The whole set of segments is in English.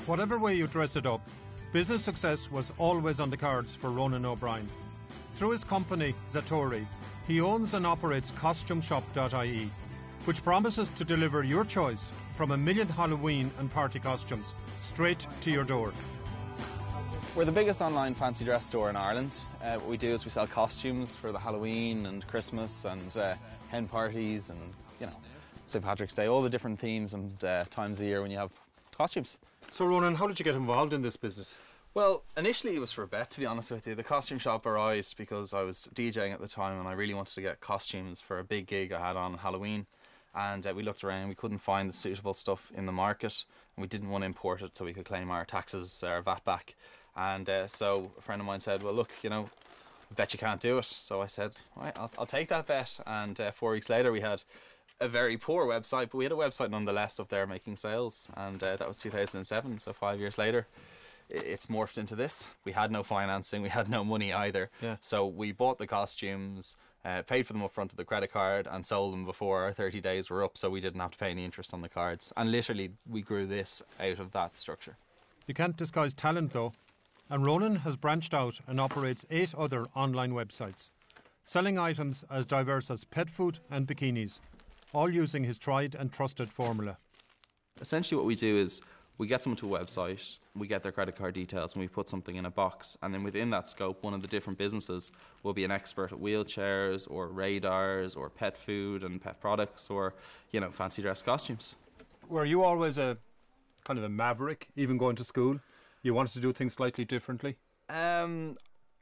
Whatever way you dress it up, business success was always on the cards for Ronan O'Brien. Through his company, Zatori, he owns and operates TheCostumeShop.ie, which promises to deliver your choice from 1 million Halloween and party costumes straight to your door. We're the biggest online fancy dress store in Ireland. What we do is we sell costumes for the Halloween and Christmas and hen parties and, St. Patrick's Day, all the different themes and times of year when you have costumes. So Ronan, how did you get involved in this business? Well, initially it was for a bet, to be honest with you. The costume shop arose because I was DJing at the time and I really wanted to get costumes for a big gig I had on Halloween. And we looked around, we couldn't find the suitable stuff in the market and we didn't want to import it so we could claim our taxes, our VAT back. And so a friend of mine said, well look, I bet you can't do it. So I said, right, I'll take that bet. And 4 weeks later we had a very poor website, but we had a website nonetheless up there making sales, and that was 2007, so 5 years later it's morphed into this. We had no financing, we had no money either, so we bought the costumes, paid for them up front with the credit card and sold them before our 30 days were up, so we didn't have to pay any interest on the cards, and literally we grew this out of that structure. You can't disguise talent though, and Ronan has branched out and operates 8 other online websites, selling items as diverse as pet food and bikinis, all using his tried and trusted formula. Essentially what we do is we get someone to a website, we get their credit card details and we put something in a box, and then within that scope one of the different businesses will be an expert at wheelchairs or radars or pet food and pet products or fancy dress costumes. Were you always a kind of a maverick, even going to school? You wanted to do things slightly differently?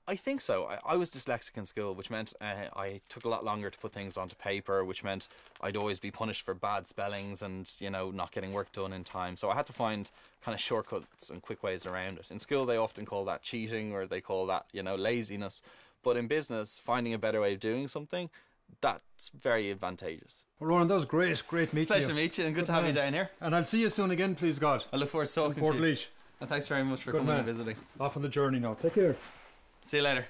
I think so. I was dyslexic in school, which meant I took a lot longer to put things onto paper, which meant I'd always be punished for bad spellings and, not getting work done in time. So I had to find kind of shortcuts and quick ways around it. In school, they often call that cheating or they call that, laziness. But in business, finding a better way of doing something, that's very advantageous. Well, Ronan, that was great meeting you. Pleasure to meet you and good to have you down here. And I'll see you soon again, please God. I look forward to talking to you. Port Leash. And thanks very much for coming and visiting. Off on the journey now. Take care. See you later.